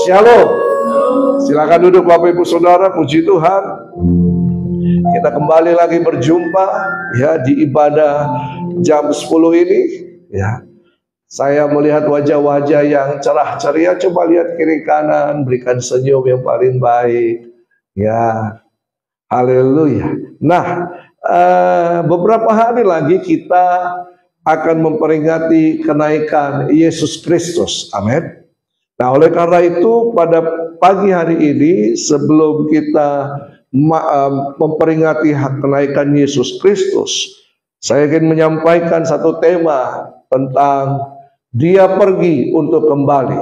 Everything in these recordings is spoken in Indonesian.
Shalom. Silakan duduk Bapak Ibu Saudara, puji Tuhan. Kita kembali lagi berjumpa ya di ibadah jam 10 ini ya. Saya melihat wajah-wajah yang cerah ceria. Coba lihat kiri kanan, berikan senyum yang paling baik. Ya, haleluya. Nah, beberapa hari lagi kita akan memperingati kenaikan Yesus Kristus. Amin. Nah, oleh karena itu pada pagi hari ini sebelum kita memperingati kenaikan Yesus Kristus, saya ingin menyampaikan satu tema tentang Dia pergi untuk kembali.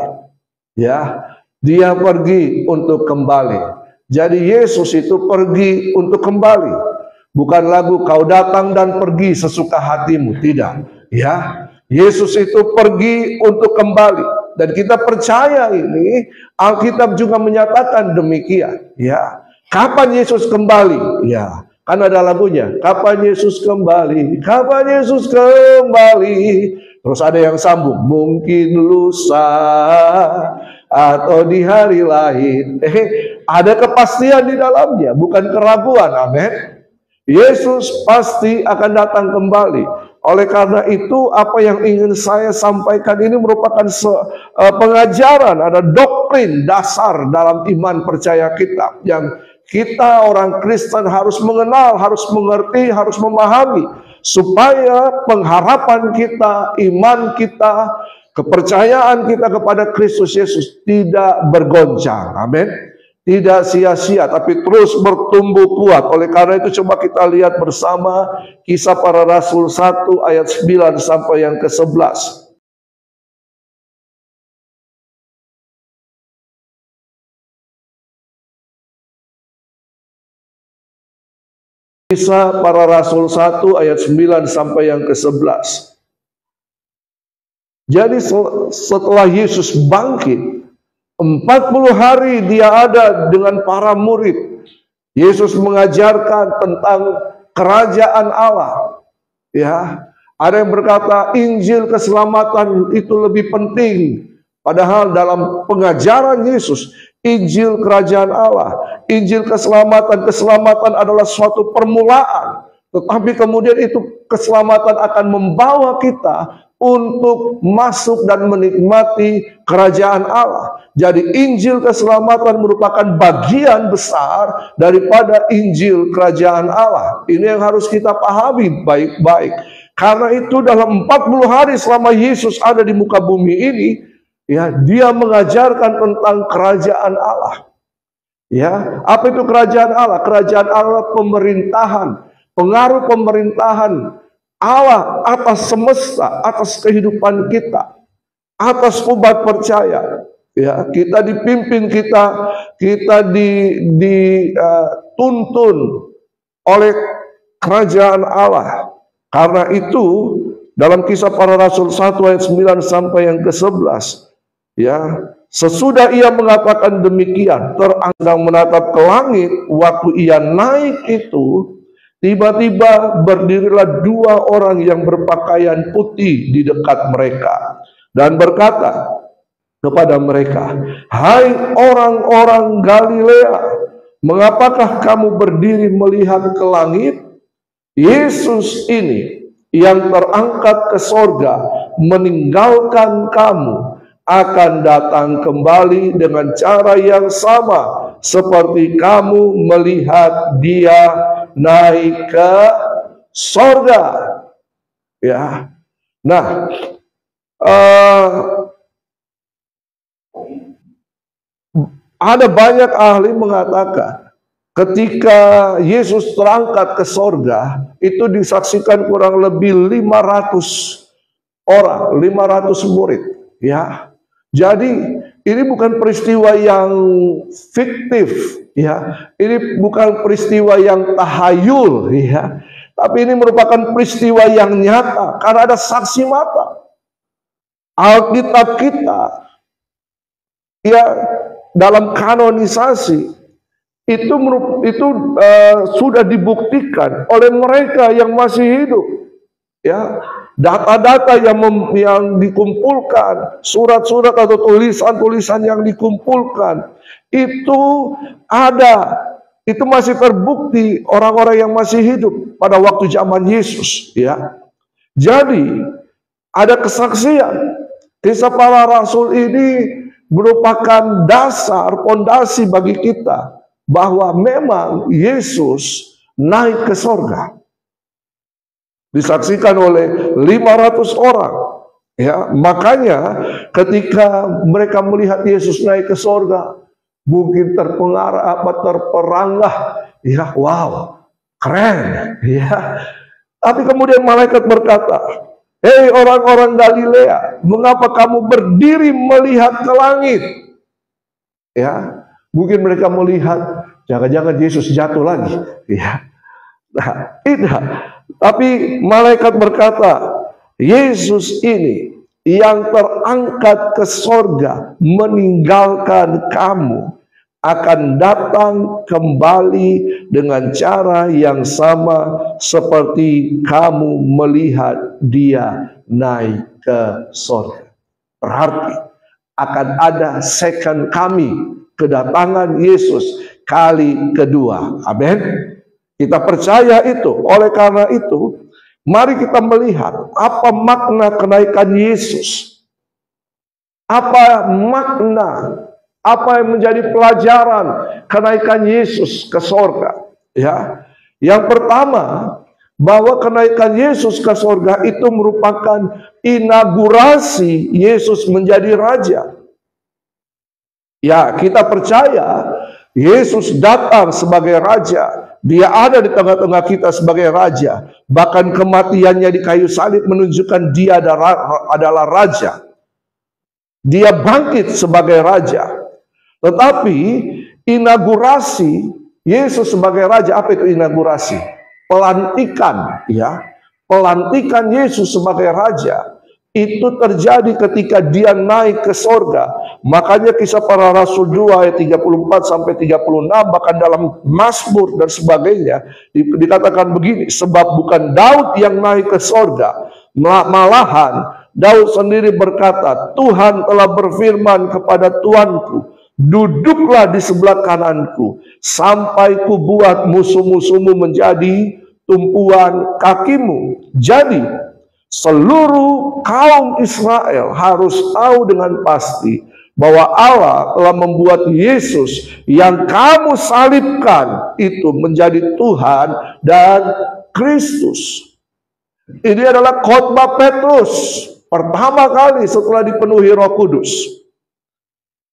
Ya, Dia pergi untuk kembali. Jadi Yesus itu pergi untuk kembali. Bukan lagu kau datang dan pergi sesuka hatimu, tidak. Ya, Yesus itu pergi untuk kembali. Dan kita percaya ini, Alkitab juga menyatakan demikian. Ya, kapan Yesus kembali? Ya, kan ada lagunya. Kapan Yesus kembali? Kapan Yesus kembali? Terus ada yang sambung, mungkin lusa atau di hari lain. Ada kepastian di dalamnya, bukan keraguan. Amin. Yesus pasti akan datang kembali. Oleh karena itu, apa yang ingin saya sampaikan ini merupakan pengajaran, ada doktrin dasar dalam iman percaya kita yang kita orang Kristen harus mengenal, harus mengerti, harus memahami, supaya pengharapan kita, iman kita, kepercayaan kita kepada Kristus Yesus tidak bergoncang. Amin. Tidak sia-sia, tapi terus bertumbuh kuat. Oleh karena itu coba kita lihat bersama Kisah Para Rasul 1 ayat 9 sampai yang ke-11. Kisah Para Rasul 1 ayat 9 sampai yang ke-11. Jadi setelah Yesus bangkit, 40 hari dia ada dengan para murid. Yesus mengajarkan tentang kerajaan Allah. Ya, ada yang berkata Injil keselamatan itu lebih penting. Padahal dalam pengajaran Yesus, Injil kerajaan Allah, Injil keselamatan adalah suatu permulaan. Tetapi kemudian itu keselamatan akan membawa kita untuk masuk dan menikmati kerajaan Allah. Jadi Injil keselamatan merupakan bagian besar daripada Injil kerajaan Allah. Ini yang harus kita pahami baik-baik. Karena itu dalam 40 hari selama Yesus ada di muka bumi ini, ya, dia mengajarkan tentang kerajaan Allah. Ya, apa itu kerajaan Allah? Kerajaan Allah pemerintahan, pengaruh pemerintahan Allah atas semesta, atas kehidupan kita, atas umat percaya. Ya, kita dipimpin, kita dituntun oleh kerajaan Allah. Karena itu dalam Kisah Para Rasul 1 ayat 9 sampai yang ke-11, ya, sesudah ia mengatakan demikian, teranggang menatap ke langit, waktu ia naik itu, tiba-tiba berdirilah 2 orang yang berpakaian putih di dekat mereka dan berkata kepada mereka, hai orang-orang Galilea, mengapakah kamu berdiri melihat ke langit? Yesus ini yang terangkat ke sorga meninggalkan kamu akan datang kembali dengan cara yang sama seperti kamu melihat dia naik ke sorga. Ya, nah, ada banyak ahli mengatakan ketika Yesus terangkat ke sorga itu disaksikan kurang lebih 500 orang, 500 murid. Ya, jadi ini bukan peristiwa yang fiktif, ya. Ini bukan peristiwa yang tahayul, ya. Tapi ini merupakan peristiwa yang nyata karena ada saksi mata. Alkitab kita, ya, dalam kanonisasi itu sudah dibuktikan oleh mereka yang masih hidup. ya, data-data yang dikumpulkan, surat-surat atau tulisan-tulisan yang dikumpulkan, itu ada, itu masih terbukti orang-orang yang masih hidup pada waktu zaman Yesus, ya. Jadi ada kesaksian. Kisah para rasul ini merupakan dasar, pondasi bagi kita bahwa memang Yesus naik ke sorga. Disaksikan oleh 500 orang. Ya, makanya ketika mereka melihat Yesus naik ke sorga, mungkin terperangah, ya, wow, keren, ya. Tapi kemudian malaikat berkata, "Hei orang-orang Galilea, mengapa kamu berdiri melihat ke langit?" Ya, mungkin mereka melihat jangan-jangan Yesus jatuh lagi, ya. Nah, tidak. Tapi malaikat berkata, Yesus ini yang terangkat ke sorga meninggalkan kamu akan datang kembali dengan cara yang sama seperti kamu melihat dia naik ke sorga. Berarti akan ada second coming, kedatangan Yesus kali kedua. Amin. Kita percaya itu. Oleh karena itu, mari kita melihat apa makna kenaikan Yesus. Apa makna, apa yang menjadi pelajaran kenaikan Yesus ke sorga. Ya, yang pertama, bahwa kenaikan Yesus ke sorga itu merupakan inaugurasi Yesus menjadi raja. Ya, kita percaya Yesus datang sebagai raja. Dia ada di tengah-tengah kita sebagai raja. Bahkan kematiannya di kayu salib menunjukkan dia adalah raja. Dia bangkit sebagai raja. Tetapi inaugurasi Yesus sebagai raja, apa itu inaugurasi? Pelantikan, ya. Pelantikan Yesus sebagai raja itu terjadi ketika dia naik ke sorga. Makanya kisah para rasul 2 ayat 34 sampai 36, bahkan dalam Mazmur dan sebagainya dikatakan begini, sebab bukan Daud yang naik ke sorga, malahan Daud sendiri berkata, Tuhan telah berfirman kepada Tuanku, duduklah di sebelah kananku, sampai ku buat musuh-musuhmu menjadi tumpuan kakimu. Jadi seluruh kaum Israel harus tahu dengan pasti bahwa Allah telah membuat Yesus yang kamu salibkan itu menjadi Tuhan dan Kristus. Ini adalah khotbah Petrus pertama kali setelah dipenuhi Roh Kudus.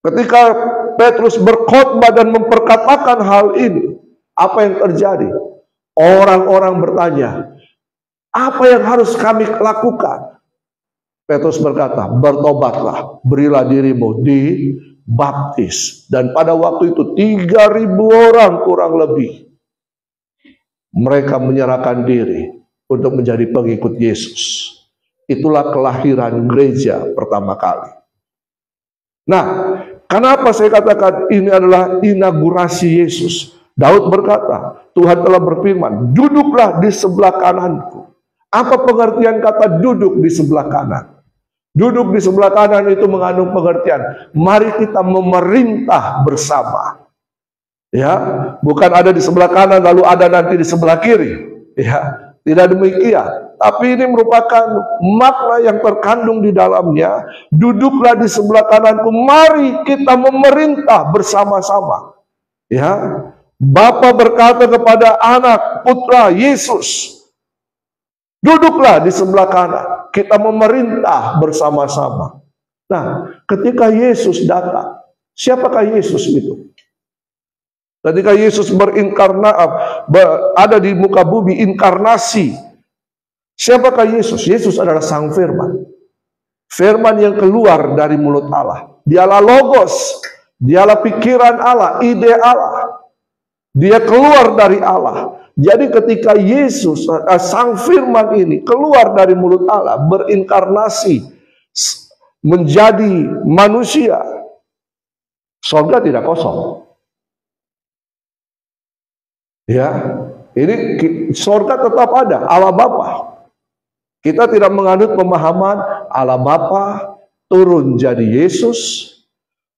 Ketika Petrus berkhotbah dan memperkatakan hal ini, apa yang terjadi? Orang-orang bertanya, apa yang harus kami lakukan? Petrus berkata, bertobatlah, berilah dirimu dibaptis. Dan pada waktu itu 3.000 orang kurang lebih, mereka menyerahkan diri untuk menjadi pengikut Yesus. Itulah kelahiran gereja pertama kali. Nah, kenapa saya katakan ini adalah inaugurasi Yesus? Daud berkata, Tuhan telah berfirman, duduklah di sebelah kananku. Apa pengertian kata duduk di sebelah kanan? Duduk di sebelah kanan itu mengandung pengertian, mari kita memerintah bersama. Ya, bukan ada di sebelah kanan lalu ada nanti di sebelah kiri. Ya, tidak demikian. Tapi ini merupakan makna yang terkandung di dalamnya. Duduklah di sebelah kananku, mari kita memerintah bersama-sama. Ya, Bapa berkata kepada anak, putra Yesus, duduklah di sebelah kanan, kita memerintah bersama-sama. Nah, ketika Yesus datang, siapakah Yesus itu? Ketika Yesus ada di muka bumi, inkarnasi. Siapakah Yesus? Yesus adalah Sang Firman. Firman yang keluar dari mulut Allah. Dialah Logos, dialah pikiran Allah, ide Allah. Dia keluar dari Allah. Jadi ketika Yesus, Sang Firman ini keluar dari mulut Allah, berinkarnasi, menjadi manusia, surga tidak kosong. Ya, ini surga tetap ada, Allah Bapa. Kita tidak menganut pemahaman Allah Bapa turun jadi Yesus,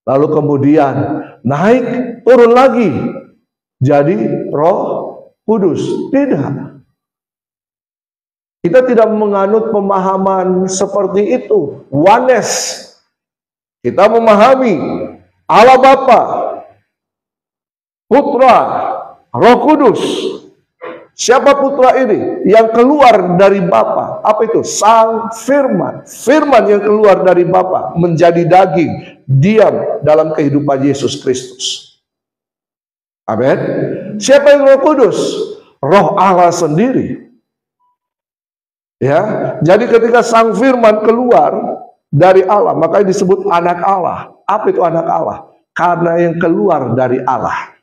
lalu kemudian naik turun lagi jadi Roh Kudus. Tidak. Kita tidak menganut pemahaman seperti itu. Oneness. Kita memahami Allah Bapa, Putra, Roh Kudus. Siapa Putra ini? Yang keluar dari Bapa. Apa itu? Sang Firman. Firman yang keluar dari Bapa menjadi daging, diam dalam kehidupan Yesus Kristus. Amin. Siapa yang Roh Kudus? Roh Allah sendiri. Ya, jadi ketika Sang Firman keluar dari Allah, makanya disebut anak Allah. Apa itu anak Allah? Karena yang keluar dari Allah.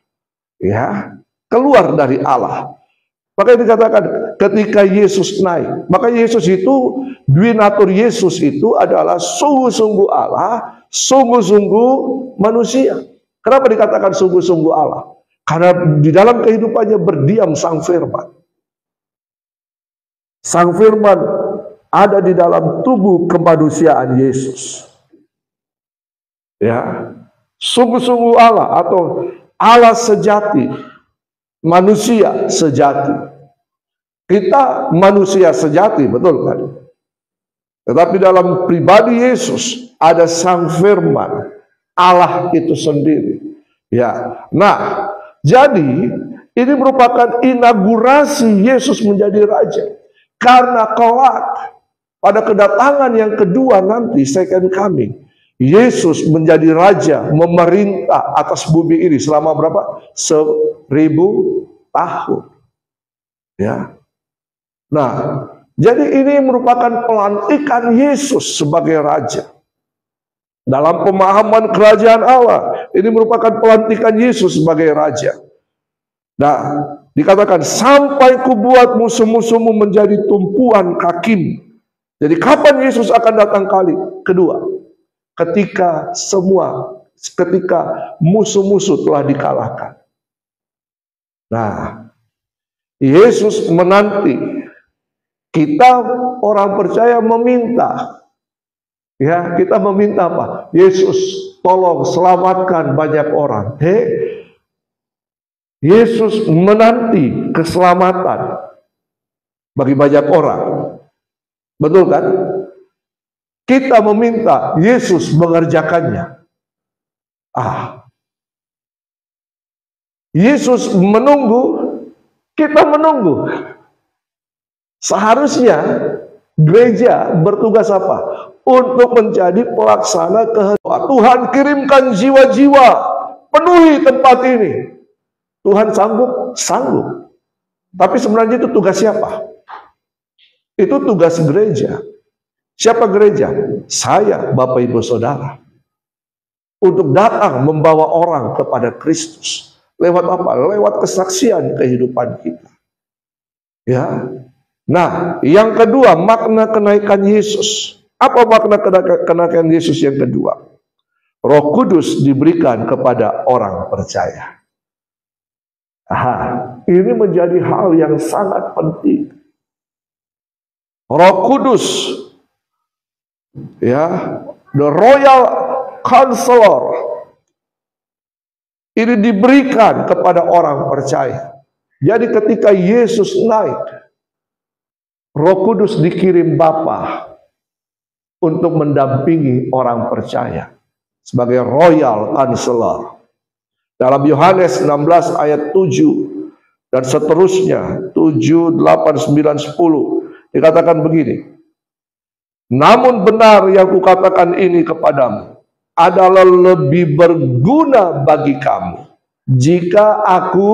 Ya, keluar dari Allah. Makanya dikatakan ketika Yesus naik, maka Yesus itu, duinatur Yesus itu adalah sungguh-sungguh Allah, sungguh-sungguh manusia. Kenapa dikatakan sungguh-sungguh Allah? Karena di dalam kehidupannya berdiam Sang Firman. Sang Firman ada di dalam tubuh kemanusiaan Yesus. Ya, sungguh-sungguh Allah atau Allah sejati, manusia sejati. Kita manusia sejati, betul kan? Tetapi dalam pribadi Yesus ada Sang Firman, Allah itu sendiri. Ya, nah, jadi ini merupakan inaugurasi Yesus menjadi Raja. Karena kelak pada kedatangan yang kedua nanti, second coming, Yesus menjadi Raja, memerintah atas bumi ini selama berapa? 1000 tahun. Ya. Nah, jadi ini merupakan pelantikan Yesus sebagai Raja. Dalam pemahaman kerajaan Allah, ini merupakan pelantikan Yesus sebagai Raja. Nah, dikatakan sampai kubuat musuh-musuhmu menjadi tumpuan kakimu. Jadi kapan Yesus akan datang kali kedua? Ketika musuh-musuh telah dikalahkan. Nah, Yesus menanti. Kita orang percaya meminta. Ya, kita meminta apa? Yesus, tolong selamatkan banyak orang. Yesus menanti keselamatan bagi banyak orang. Betul kan? Kita meminta Yesus mengerjakannya. Yesus menunggu, kita menunggu. Seharusnya gereja bertugas apa? Untuk menjadi pelaksana kehendak Tuhan. Kirimkan jiwa-jiwa, penuhi tempat ini. Tuhan sanggup? Sanggup. Tapi sebenarnya itu tugas siapa? Itu tugas gereja. Siapa gereja? Saya, Bapak Ibu Saudara. Untuk datang membawa orang kepada Kristus. Lewat apa? Lewat kesaksian kehidupan kita. Ya. Nah, yang kedua, makna kenaikan Yesus. Apa makna kenaikan Yesus yang kedua? Roh Kudus diberikan kepada orang percaya. Ini menjadi hal yang sangat penting. Roh Kudus, ya, the Royal Counselor, ini diberikan kepada orang percaya. Jadi ketika Yesus naik, Roh Kudus dikirim Bapa untuk mendampingi orang percaya sebagai Royal Counselor. Dalam Yohanes 16 ayat 7 dan seterusnya, 7, 8, 9, 10, dikatakan begini. Namun benar yang kukatakan ini kepadamu adalah lebih berguna bagi kamu jika aku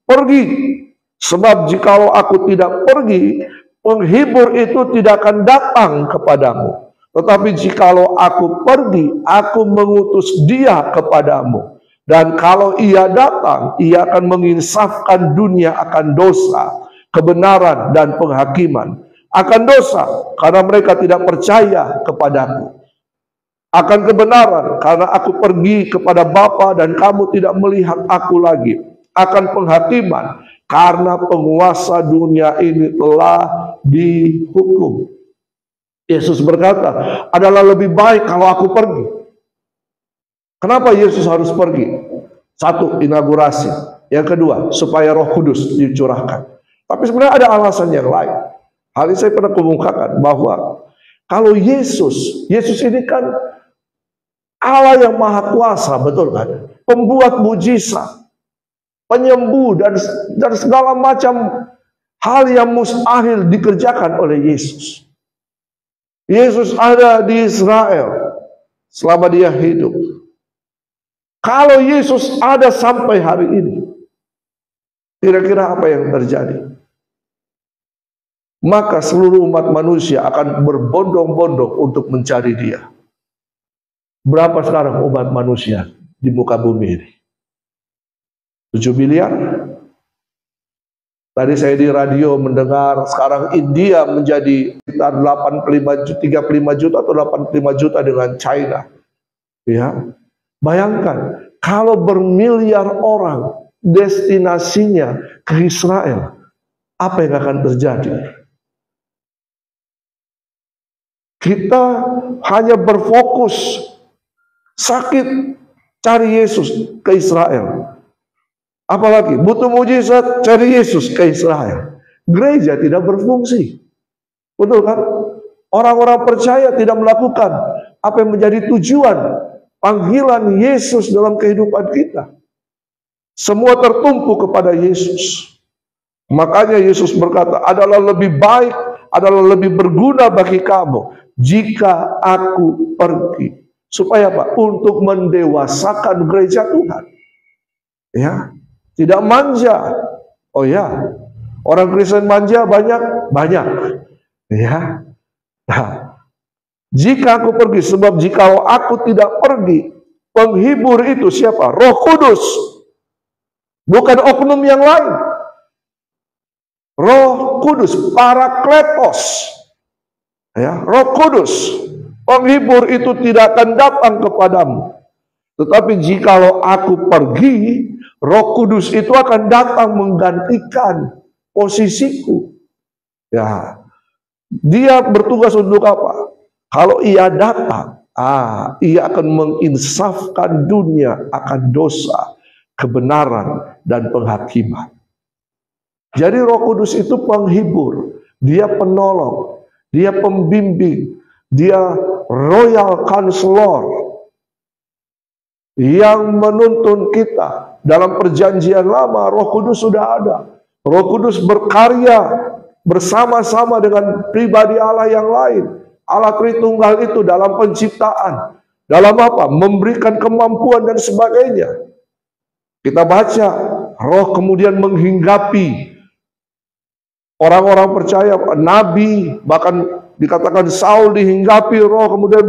pergi. Sebab jikalau aku tidak pergi, penghibur itu tidak akan datang kepadamu. Tetapi jikalau aku pergi, aku mengutus dia kepadamu. Dan kalau ia datang, ia akan menginsafkan dunia akan dosa, kebenaran, dan penghakiman. Akan dosa, karena mereka tidak percaya kepadaku. Akan kebenaran, karena aku pergi kepada Bapa dan kamu tidak melihat aku lagi. Akan penghakiman, karena penguasa dunia ini telah dihukum. Yesus berkata, adalah lebih baik kalau aku pergi. Kenapa Yesus harus pergi? Satu, inaugurasi. Yang kedua, supaya Roh Kudus dicurahkan. Tapi sebenarnya ada alasan yang lain. Hal ini saya pernah kemukakan bahwa kalau Yesus ini kan Allah yang Maha Kuasa, betul kan? Pembuat mujizat, penyembuh dan segala macam hal yang mustahil dikerjakan oleh Yesus. Yesus ada di Israel selama dia hidup. Kalau Yesus ada sampai hari ini, kira-kira apa yang terjadi? Maka seluruh umat manusia akan berbondong-bondong untuk mencari dia. Berapa sekarang umat manusia di muka bumi ini? 7 miliar? Tadi saya di radio mendengar sekarang India menjadi sekitar 35 juta atau 85 juta dengan China. Ya. Bayangkan kalau bermiliar orang destinasinya ke Israel, apa yang akan terjadi? Kita hanya berfokus sakit cari Yesus ke Israel. Apalagi butuh mujizat cari Yesus ke Israel. Gereja tidak berfungsi. Betul kan? Orang-orang percaya tidak melakukan apa yang menjadi tujuan panggilan Yesus dalam kehidupan kita. Semua tertumpu kepada Yesus. Makanya Yesus berkata, adalah lebih baik, adalah lebih berguna bagi kamu jika aku pergi. Supaya apa? Untuk mendewasakan gereja Tuhan. Ya, tidak manja. Oh ya, orang Kristen manja banyak. Ya. Nah, jika aku pergi, sebab jika aku tidak pergi, penghibur itu siapa? Roh Kudus. Bukan oknum yang lain. Roh Kudus, Parakletos. Ya, Roh Kudus, penghibur itu tidak akan datang kepadamu. Tetapi jikalau aku pergi, Roh Kudus itu akan datang menggantikan posisiku. Ya, dia bertugas untuk apa? Kalau ia datang, ia akan menginsafkan dunia akan dosa, kebenaran, dan penghakiman. Jadi Roh Kudus itu penghibur, dia penolong, dia pembimbing, dia royal counselor yang menuntun kita. Dalam perjanjian lama, Roh Kudus sudah ada. Roh Kudus berkarya bersama-sama dengan pribadi Allah yang lain. Allah Tritunggal itu dalam penciptaan. Dalam apa? Memberikan kemampuan dan sebagainya. Kita baca, Roh kemudian menghinggapi orang-orang percaya, nabi, bahkan dikatakan Saul dihinggapi Roh, kemudian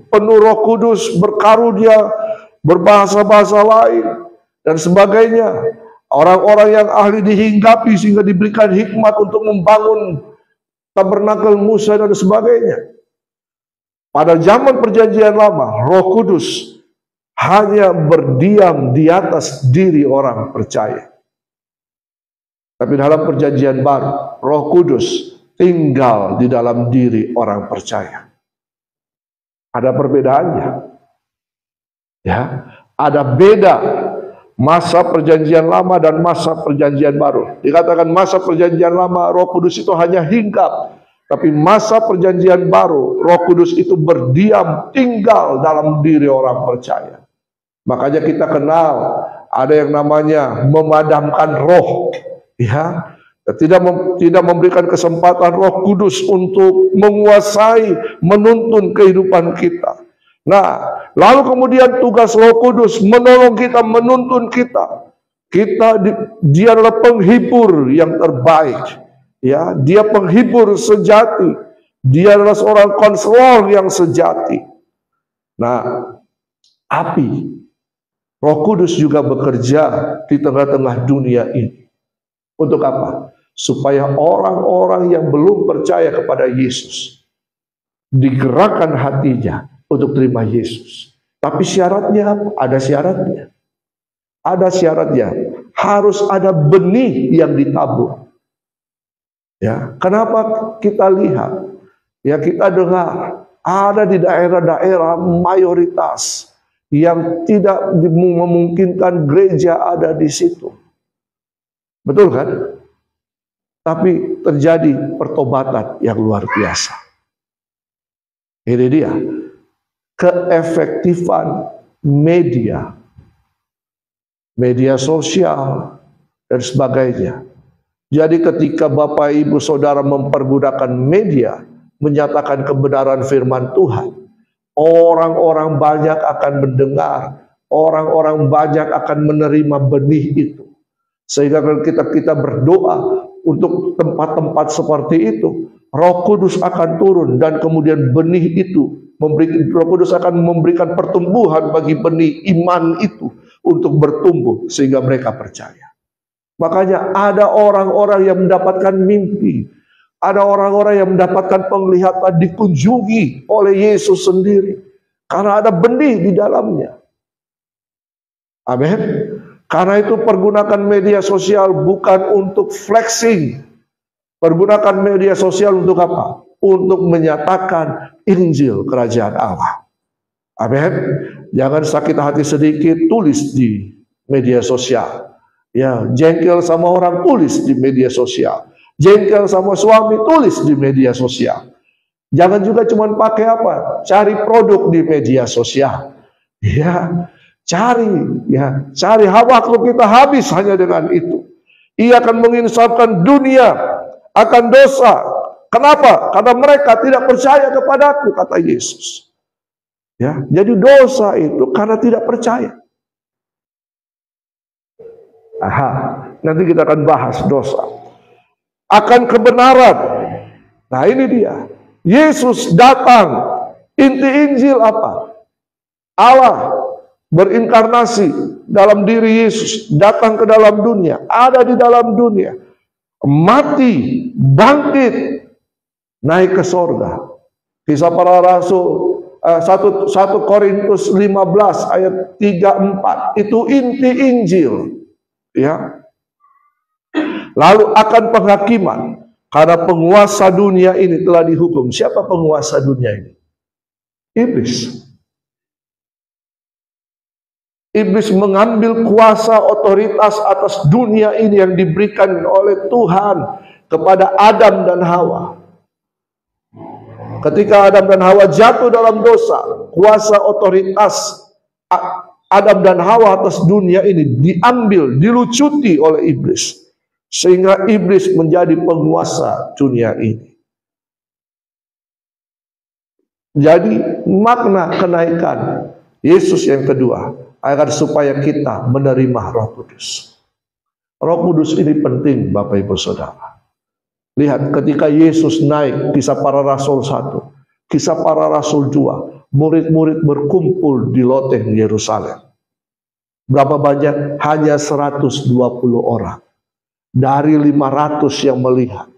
penuh Roh Kudus, berkarunia, berbahasa-bahasa lain, dan sebagainya. Orang-orang yang ahli dihinggapi sehingga diberikan hikmat untuk membangun tabernakel Musa dan sebagainya. Pada zaman perjanjian lama, Roh Kudus hanya berdiam di atas diri orang percaya. Tapi dalam perjanjian baru, Roh Kudus tinggal di dalam diri orang percaya. Ada perbedaannya. Ya, ada beda masa perjanjian lama dan masa perjanjian baru. Dikatakan masa perjanjian lama Roh Kudus itu hanya hinggap, tapi masa perjanjian baru Roh Kudus itu berdiam, tinggal dalam diri orang percaya. Makanya kita kenal ada yang namanya memadamkan roh. Ya, tidak memberikan kesempatan Roh Kudus untuk menguasai, menuntun kehidupan kita. Nah, lalu kemudian tugas Roh Kudus menolong kita, menuntun kita. Dia adalah penghibur yang terbaik. Ya, dia penghibur sejati. Dia adalah seorang konselor yang sejati. Nah, api Roh Kudus juga bekerja di tengah-tengah dunia ini. Untuk apa? Supaya orang-orang yang belum percaya kepada Yesus digerakkan hatinya untuk terima Yesus. Tapi syaratnya apa? Ada syaratnya. Ada syaratnya. Harus ada benih yang ditabur. Ya, kenapa kita lihat? Ya, kita dengar ada di daerah-daerah mayoritas yang tidak memungkinkan gereja ada di situ. Betul kan? Tapi terjadi pertobatan yang luar biasa. Ini dia keefektifan media sosial dan sebagainya. Jadi ketika Bapak Ibu Saudara mempergunakan media menyatakan kebenaran firman Tuhan, orang-orang banyak akan mendengar, orang-orang banyak akan menerima benih itu. Sehingga kalau kita berdoa untuk tempat-tempat seperti itu, Roh Kudus akan turun dan kemudian benih itu Roh Kudus akan memberikan pertumbuhan bagi benih iman itu untuk bertumbuh sehingga mereka percaya. Makanya ada orang-orang yang mendapatkan mimpi, ada orang-orang yang mendapatkan penglihatan dikunjungi oleh Yesus sendiri karena ada benih di dalamnya. Amin. Karena itu pergunakan media sosial bukan untuk flexing. Pergunakan media sosial untuk apa? Untuk menyatakan Injil Kerajaan Allah. Amin. Jangan sakit hati sedikit, tulis di media sosial. Ya, jengkel sama orang, tulis di media sosial. Jengkel sama suami, tulis di media sosial. Jangan juga cuma pakai apa? Cari produk di media sosial. Ya, cari waktu kita habis hanya dengan itu. Ia akan menginsafkan dunia akan dosa. Kenapa? Karena mereka tidak percaya kepadaku, kata Yesus. Ya, jadi dosa itu karena tidak percaya. Nanti kita akan bahas dosa. Akan kebenaran. Nah, ini dia. Yesus datang. Inti Injil apa? Allah berinkarnasi dalam diri Yesus, datang ke dalam dunia, ada di dalam dunia, mati, bangkit, naik ke sorga. Kisah Para Rasul 1 Korintus 15 ayat 3-4 itu inti Injil. Ya. Lalu akan penghakiman karena penguasa dunia ini telah dihukum. Siapa penguasa dunia ini? Iblis. Iblis mengambil kuasa otoritas atas dunia ini yang diberikan oleh Tuhan kepada Adam dan Hawa. Ketika Adam dan Hawa jatuh dalam dosa, kuasa otoritas Adam dan Hawa atas dunia ini diambil, dilucuti oleh iblis. Sehingga iblis menjadi penguasa dunia ini. Jadi makna kenaikan Yesus yang kedua agar supaya kita menerima Roh Kudus. Roh Kudus ini penting, Bapak Ibu Saudara. Lihat ketika Yesus naik, Kisah Para Rasul 1, Kisah Para Rasul 2, murid-murid berkumpul di loteng Yerusalem. Berapa banyak? Hanya 120 orang. Dari 500 yang melihat.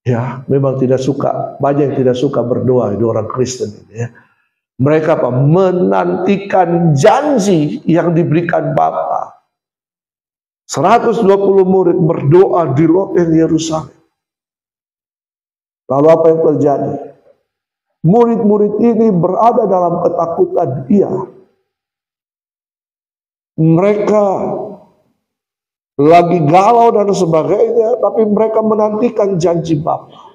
Ya, memang tidak suka, banyak yang tidak suka berdoa, itu orang Kristen. Ya. Mereka apa? Menantikan janji yang diberikan Bapa. 120 murid berdoa di loteng Yerusalem. Lalu apa yang terjadi? Murid-murid ini berada dalam ketakutan. Iya. Mereka lagi galau dan sebagainya, tapi mereka menantikan janji Bapa.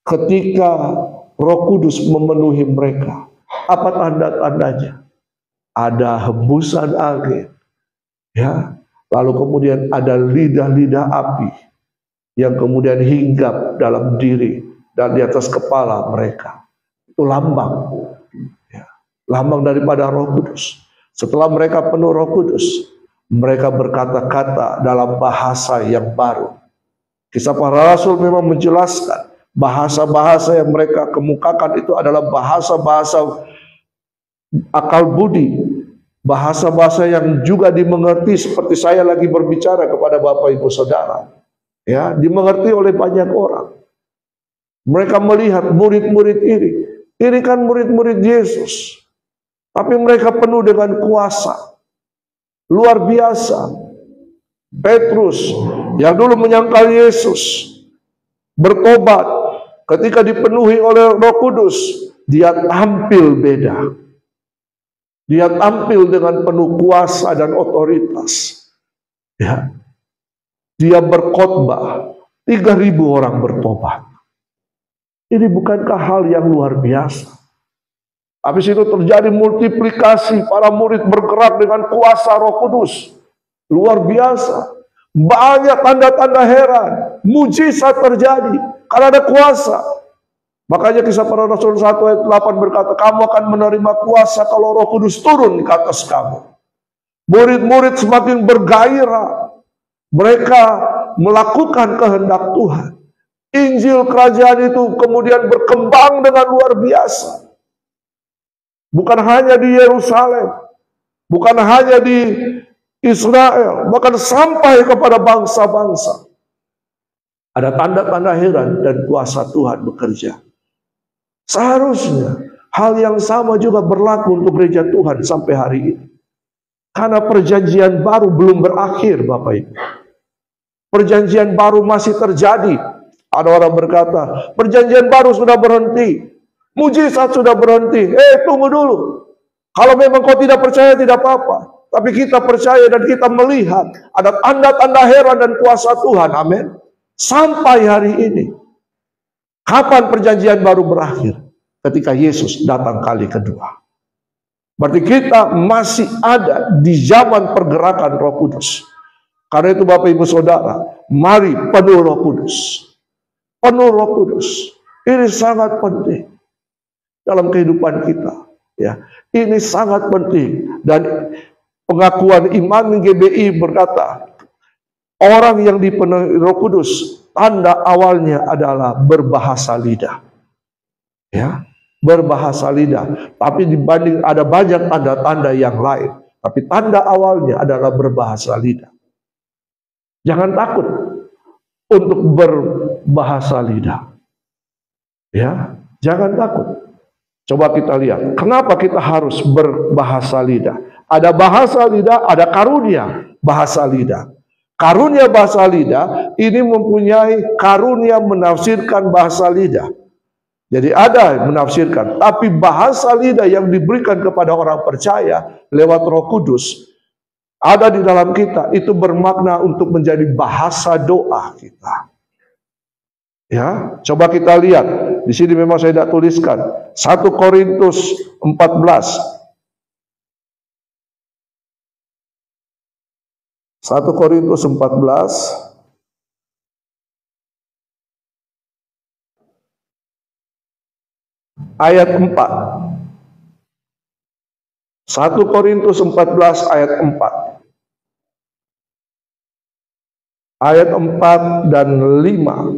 Ketika Roh Kudus memenuhi mereka, apa tanda-tandanya? Ada hembusan angin, ya. Lalu kemudian ada lidah-lidah api yang kemudian hinggap dalam diri dan di atas kepala mereka. Itu lambang, ya. Lambang daripada Roh Kudus. Setelah mereka penuh Roh Kudus, mereka berkata-kata dalam bahasa yang baru. Kisah Para Rasul memang menjelaskan bahasa-bahasa yang mereka kemukakan itu adalah bahasa-bahasa akal budi, bahasa-bahasa yang juga dimengerti seperti saya lagi berbicara kepada Bapak Ibu Saudara. Ya, dimengerti oleh banyak orang. Mereka melihat murid-murid ini kan murid-murid Yesus, tapi mereka penuh dengan kuasa. Luar biasa. Petrus yang dulu menyangkal Yesus, bertobat, ketika dipenuhi oleh Roh Kudus, dia tampil beda. Dia tampil dengan penuh kuasa dan otoritas. Ya. Dia berkhotbah, 3.000 orang bertobat. Ini bukankah hal yang luar biasa? Habis itu terjadi multiplikasi, para murid bergerak dengan kuasa Roh Kudus. Luar biasa. Banyak tanda-tanda heran, mujizat terjadi karena ada kuasa. Makanya Kisah Para Rasul 1 ayat 8 berkata, kamu akan menerima kuasa kalau Roh Kudus turun ke atas kamu. Murid-murid semakin bergairah. Mereka melakukan kehendak Tuhan. Injil kerajaan itu kemudian berkembang dengan luar biasa. Bukan hanya di Yerusalem, bukan hanya di Israel, bahkan sampai kepada bangsa-bangsa. Ada tanda-tanda heran dan kuasa Tuhan bekerja. Seharusnya hal yang sama juga berlaku untuk gereja Tuhan sampai hari ini. Karena perjanjian baru belum berakhir, Bapak Ibu. Perjanjian baru masih terjadi. Ada orang berkata, perjanjian baru sudah berhenti. Mujizat sudah berhenti. Tunggu dulu. Kalau memang kau tidak percaya, tidak apa-apa. Tapi kita percaya dan kita melihat ada tanda-tanda heran dan kuasa Tuhan. Amin. Sampai hari ini. Kapan perjanjian baru berakhir? Ketika Yesus datang kali kedua. Berarti kita masih ada di zaman pergerakan Roh Kudus. Karena itu Bapak Ibu Saudara, mari penuh Roh Kudus. Penuh Roh Kudus. Ini sangat penting dalam kehidupan kita. Ya, ini sangat penting. Dan pengakuan iman GBI berkata, orang yang dipenuhi Roh Kudus, tanda awalnya adalah berbahasa lidah. Ya, berbahasa lidah. Tapi dibanding ada banyak tanda-tanda yang lain, tapi tanda awalnya adalah berbahasa lidah. Jangan takut untuk berbahasa lidah. Ya, jangan takut. Coba kita lihat, kenapa kita harus berbahasa lidah? Ada bahasa lidah, ada karunia bahasa lidah. Karunia bahasa lidah ini mempunyai karunia menafsirkan bahasa lidah. Jadi ada yang menafsirkan, tapi bahasa lidah yang diberikan kepada orang percaya lewat Roh Kudus ada di dalam kita, itu bermakna untuk menjadi bahasa doa kita. Ya, coba kita lihat. Di sini memang saya tidak tuliskan. 1 Korintus 14. 1 Korintus 14 ayat 4. 1 Korintus 14 ayat 4. Ayat 4 dan 5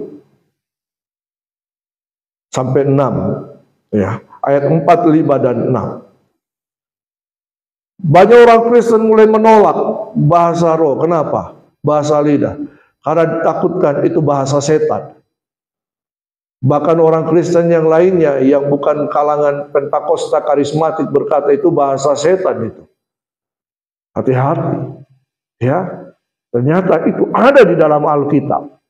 sampai 6. Ya, ayat 4, 5 dan 6. Banyak orang Kristen mulai menolak bahasa roh. Kenapa? Bahasa lidah. Karena ditakutkan itu bahasa setan. Bahkan orang Kristen yang lainnya yang bukan kalangan Pentakosta karismatik berkata itu bahasa setan itu. Hati-hati. Ya. Ternyata itu ada di dalam Alkitab.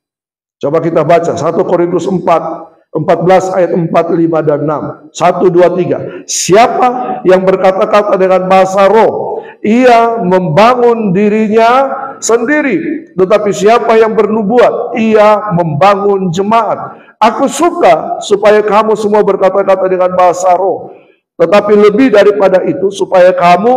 Coba kita baca 1 Korintus 14 ayat 4, 5 dan 6. 1, 2, 3. Siapa yang berkata-kata dengan bahasa roh, ia membangun dirinya sendiri. Tetapi siapa yang bernubuat, ia membangun jemaat. Aku suka supaya kamu semua berkata-kata dengan bahasa roh. Tetapi lebih daripada itu, supaya kamu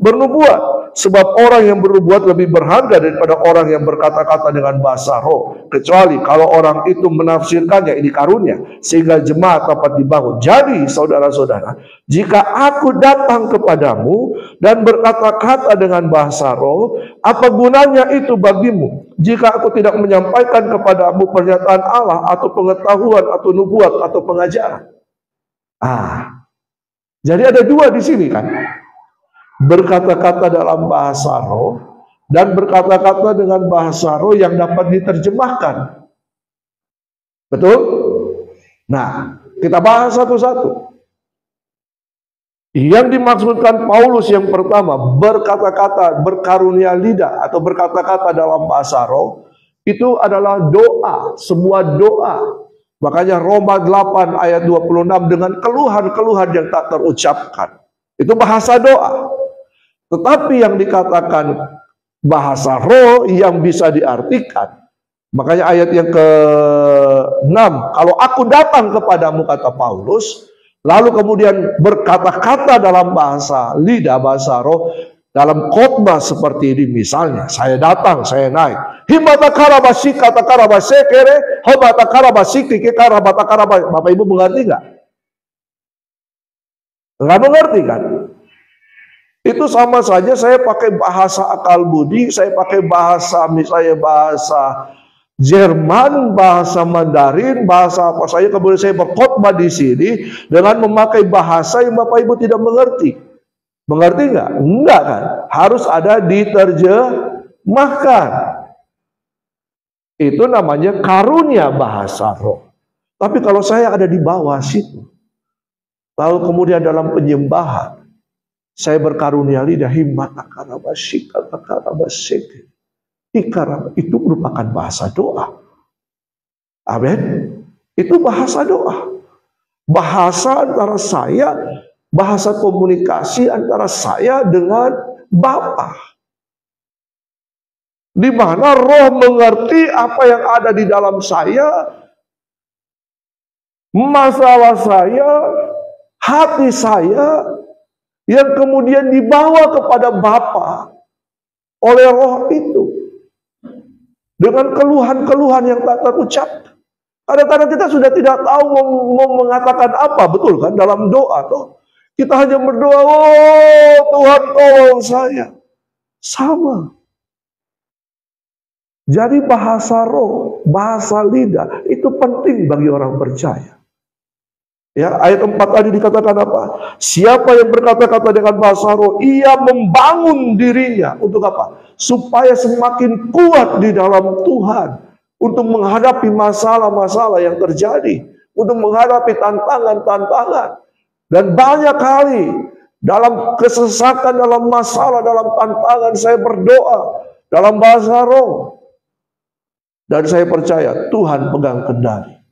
bernubuat. Sebab orang yang bernubuat lebih berharga daripada orang yang berkata-kata dengan bahasa roh. Kecuali kalau orang itu menafsirkannya, ini karunia, sehingga jemaat dapat dibangun. Jadi saudara-saudara, jika aku datang kepadamu dan berkata-kata dengan bahasa roh, apa gunanya itu bagimu? Jika aku tidak menyampaikan kepadamu pernyataan Allah atau pengetahuan atau nubuat atau pengajaran. Jadi ada dua di sini kan. Berkata-kata dalam bahasa roh dan berkata-kata dengan bahasa roh yang dapat diterjemahkan. Betul? Nah, kita bahas satu-satu. Yang dimaksudkan Paulus yang pertama, berkata-kata, berkarunia lidah atau berkata-kata dalam bahasa roh, itu adalah doa, sebuah doa. Makanya Roma 8 ayat 26, dengan keluhan-keluhan yang tak terucapkan. Itu bahasa doa. Tetapi yang dikatakan bahasa roh yang bisa diartikan. Makanya ayat yang ke-6, kalau aku datang kepadamu, kata Paulus, lalu kemudian berkata-kata dalam bahasa lidah, bahasa roh, dalam khotbah seperti ini, misalnya saya datang, saya naik, Bapak Ibu mengerti nggak? Nggak mengerti kan? Itu sama saja saya pakai bahasa akal budi, saya pakai bahasa misalnya bahasa Jerman, bahasa Mandarin, bahasa apa saja, kemudian saya berkhotbah di sini dengan memakai bahasa yang Bapak Ibu tidak mengerti. Mengerti nggak? Enggak kan? Harus ada diterjemahkan. Itu namanya karunia bahasa roh. Tapi kalau saya ada di bawah situ, lalu kemudian dalam penyembahan, saya berkarunia lidah, itu merupakan bahasa doa. Amin. Itu bahasa doa. Bahasa antara saya, bahasa komunikasi antara saya dengan Bapa. Di mana roh mengerti apa yang ada di dalam saya, masalah saya, hati saya, yang kemudian dibawa kepada Bapa oleh roh itu. Dengan keluhan-keluhan yang tak terucap. Kadang-kadang kita sudah tidak tahu mau mengatakan apa, betul kan? Dalam doa tuh kita hanya berdoa, oh Tuhan tolong saya. Sama. Jadi bahasa roh, bahasa lidah itu penting bagi orang percaya. Ya, ayat 4 tadi dikatakan apa? Siapa yang berkata-kata dengan bahasa roh, ia membangun dirinya untuk apa? Supaya semakin kuat di dalam Tuhan, untuk menghadapi masalah-masalah yang terjadi, untuk menghadapi tantangan-tantangan. Dan banyak kali dalam kesesakan, dalam masalah, dalam tantangan, saya berdoa dalam bahasa roh. Dan saya percaya Tuhan pegang kendali.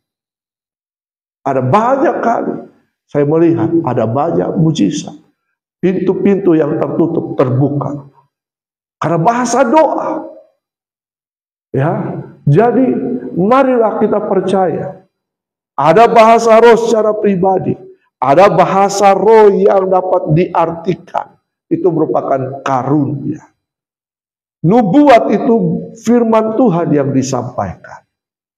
Ada banyak kali saya melihat ada banyak mujizat. Pintu-pintu yang tertutup terbuka. Karena bahasa doa. Ya, jadi marilah kita percaya. Ada bahasa roh secara pribadi. Ada bahasa roh yang dapat diartikan. Itu merupakan karunia. Nubuat itu firman Tuhan yang disampaikan.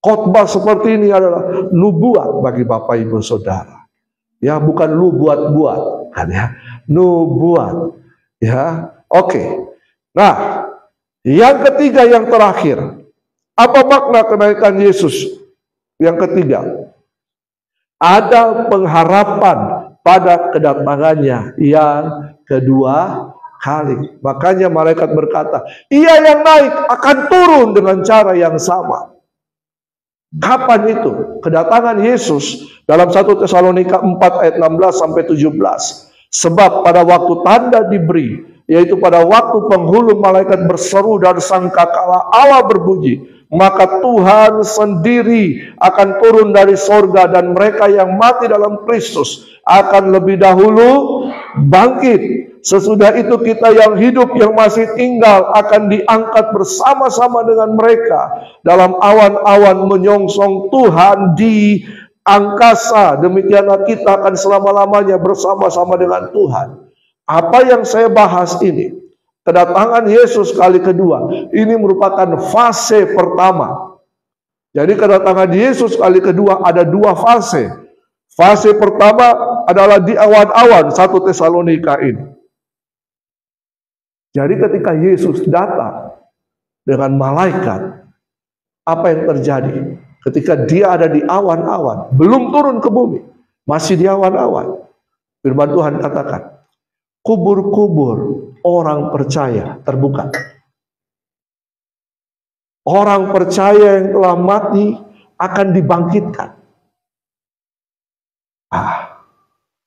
Khotbah seperti ini adalah nubuat bagi Bapak Ibu Saudara. Ya, bukan lu buat-buat, kan ya. Nubuat. Ya, oke. Nah, yang ketiga, yang terakhir. Apa makna kenaikan Yesus? Yang ketiga, ada pengharapan pada kedatangannya yang kedua kali. Makanya malaikat berkata, ia yang naik akan turun dengan cara yang sama. Kapan itu? Kedatangan Yesus dalam 1 Tesalonika 4 ayat 16 sampai 17. Sebab pada waktu tanda diberi, yaitu pada waktu penghulu malaikat berseru dan sangkakala Allah berbunyi, maka Tuhan sendiri akan turun dari sorga dan mereka yang mati dalam Kristus akan lebih dahulu bangkit. Sesudah itu kita yang hidup yang masih tinggal akan diangkat bersama-sama dengan mereka dalam awan-awan menyongsong Tuhan di angkasa. Demikianlah kita akan selama-lamanya bersama-sama dengan Tuhan. Apa yang saya bahas ini, kedatangan Yesus kali kedua, ini merupakan fase pertama. Jadi kedatangan Yesus kali kedua ada dua fase. Fase pertama adalah di awan-awan 1 Tesalonika ini. Jadi ketika Yesus datang dengan malaikat, apa yang terjadi? Ketika dia ada di awan-awan, belum turun ke bumi, masih di awan-awan. Firman Tuhan katakan, kubur-kubur orang percaya terbuka. Orang percaya yang telah mati akan dibangkitkan.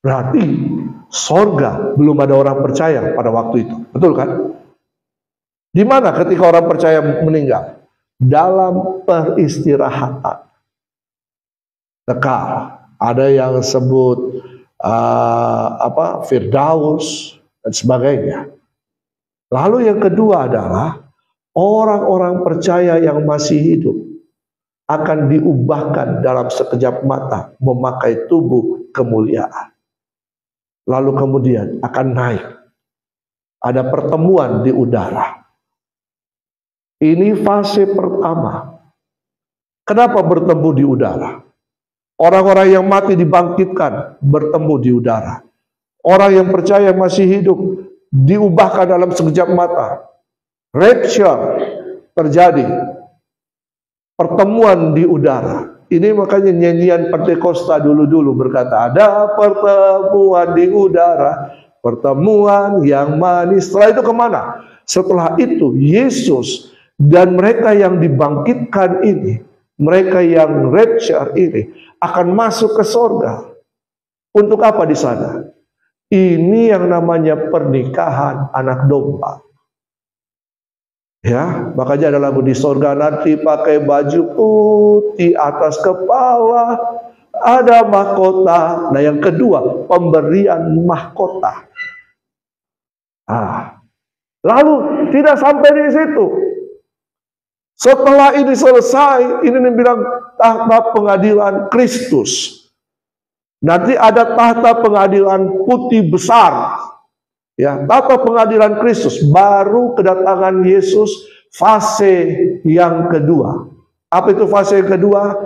Berarti sorga belum ada orang percaya pada waktu itu. Betul kan? Di mana ketika orang percaya meninggal? dalam peristirahatan kekal. Ada yang sebut Firdaus dan sebagainya. Lalu yang kedua adalah orang-orang percaya yang masih hidup akan diubahkan dalam sekejap mata memakai tubuh kemuliaan. Lalu kemudian akan naik. Ada pertemuan di udara. Ini fase pertama. Kenapa bertemu di udara? Orang-orang yang mati dibangkitkan bertemu di udara. Orang yang percaya masih hidup diubahkan dalam sekejap mata. Rapture terjadi. Pertemuan di udara. Ini makanya nyanyian Pentakosta dulu-dulu berkata, ada pertemuan di udara, pertemuan yang manis. Setelah itu kemana? Setelah itu Yesus dan mereka yang dibangkitkan ini, mereka yang rapture ini akan masuk ke sorga. Untuk apa di sana? Ini yang namanya pernikahan anak domba. Ya, makanya ada lagu di sorga nanti pakai baju putih, atas kepala ada mahkota. Nah, yang kedua, pemberian mahkota. Lalu tidak sampai di situ. Setelah ini selesai, ini dibilang tahta pengadilan Kristus. Nanti ada tahta pengadilan putih besar. Ya, tahta pengadilan Kristus, baru kedatangan Yesus, fase yang kedua. Apa itu fase yang kedua?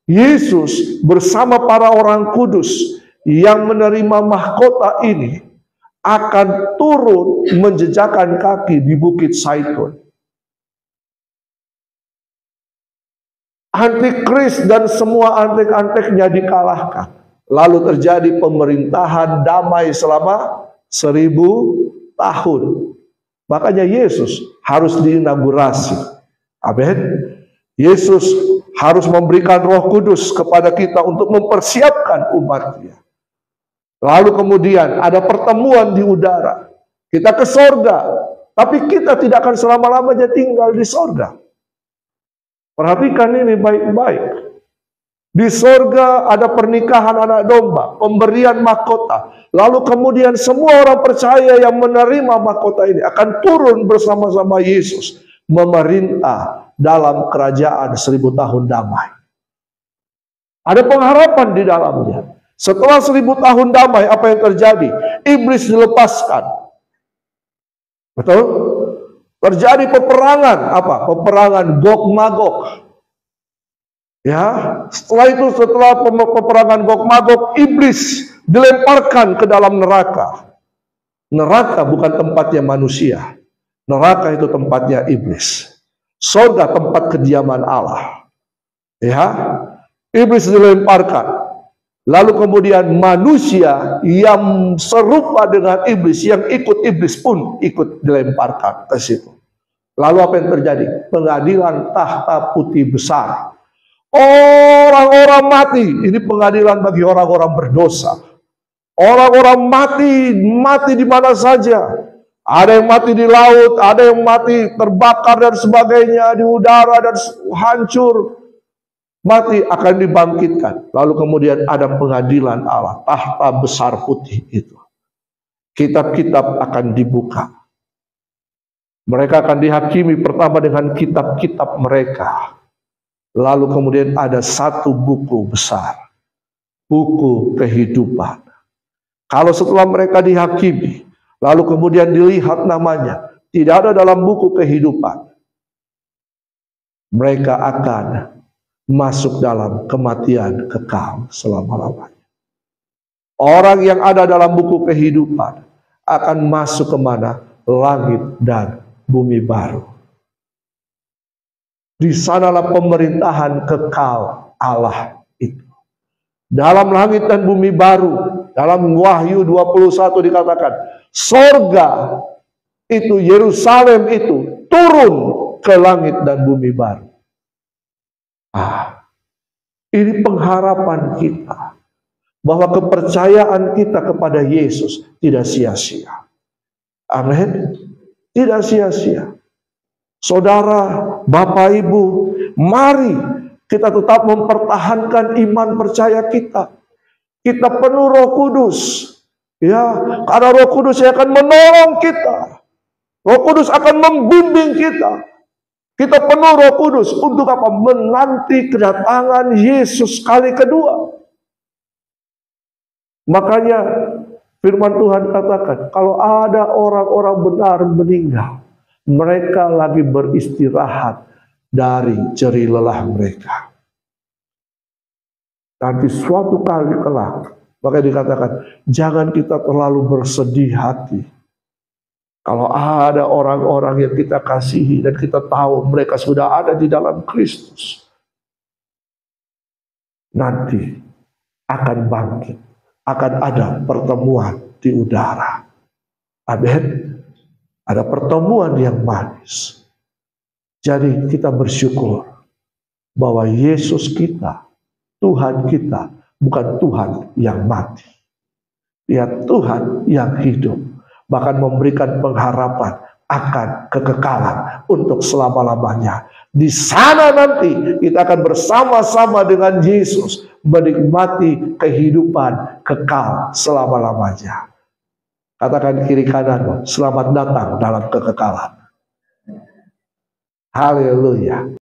Yesus bersama para orang kudus yang menerima mahkota ini akan turun menjejakkan kaki di Bukit Zaitun. Antikris dan semua antek-anteknya dikalahkan. Lalu terjadi pemerintahan damai selama 1000 tahun. Makanya Yesus harus diinaugurasi. Amin. Yesus harus memberikan Roh Kudus kepada kita untuk mempersiapkan umatnya. Lalu kemudian ada pertemuan di udara. Kita ke sorga. Tapi kita tidak akan selama-lamanya tinggal di sorga. Perhatikan ini baik-baik. Di sorga ada pernikahan anak domba, pemberian mahkota. Lalu kemudian semua orang percaya yang menerima mahkota ini akan turun bersama-sama Yesus memerintah dalam kerajaan 1000 tahun damai. Ada pengharapan di dalamnya. Setelah 1000 tahun damai, apa yang terjadi? Iblis dilepaskan. Betul? Terjadi peperangan. Apa? Peperangan Gog-Magog. Ya, setelah peperangan Gog-Magog, iblis dilemparkan ke dalam neraka. Neraka bukan tempatnya manusia. Neraka itu tempatnya iblis. Surga tempat kediaman Allah. Ya, iblis dilemparkan. Lalu kemudian manusia yang serupa dengan iblis, yang ikut iblis pun ikut dilemparkan ke situ. Lalu apa yang terjadi? Pengadilan tahta putih besar. Orang-orang mati, ini pengadilan bagi orang-orang berdosa. Orang-orang mati di mana saja. Ada yang mati di laut, ada yang mati terbakar dan sebagainya, di udara dan hancur. Mati akan dibangkitkan. Lalu kemudian ada pengadilan Allah, tahta besar putih itu. Kitab-kitab akan dibuka. Mereka akan dihakimi pertama dengan kitab-kitab mereka. Lalu kemudian ada satu buku besar, buku kehidupan. Kalau setelah mereka dihakimi, lalu kemudian dilihat namanya, tidak ada dalam buku kehidupan, mereka akan masuk dalam kematian kekal selama-lamanya. Orang yang ada dalam buku kehidupan akan masuk kemana? Langit dan bumi baru. Di sanalah pemerintahan kekal Allah itu. Dalam langit dan bumi baru, dalam Wahyu 21 dikatakan, sorga itu, Yerusalem itu turun ke langit dan bumi baru. Ini pengharapan kita bahwa kepercayaan kita kepada Yesus tidak sia-sia. Amin. Tidak sia-sia. Saudara, Bapak, Ibu, mari kita tetap mempertahankan iman percaya kita. Kita penuh Roh Kudus. Ya, karena Roh Kudus yang akan menolong kita. Roh Kudus akan membimbing kita. Kita penuh Roh Kudus untuk apa? Menanti kedatangan Yesus kali kedua. Makanya firman Tuhan katakan, kalau ada orang-orang benar meninggal, mereka lagi beristirahat dari jerih lelah mereka. Nanti suatu kali kelak, makanya dikatakan, jangan kita terlalu bersedih hati. Kalau ada orang-orang yang kita kasihi dan kita tahu mereka sudah ada di dalam Kristus, nanti akan bangkit, akan ada pertemuan di udara. Amin. Ada pertemuan yang manis. Jadi kita bersyukur bahwa Yesus kita, Tuhan kita, bukan Tuhan yang mati. Dia Tuhan yang hidup, bahkan memberikan pengharapan akan kekekalan untuk selama-lamanya. Di sana nanti kita akan bersama-sama dengan Yesus menikmati kehidupan kekal selama-lamanya. Katakan kiri kanan, selamat datang dalam kekekalan. Haleluya.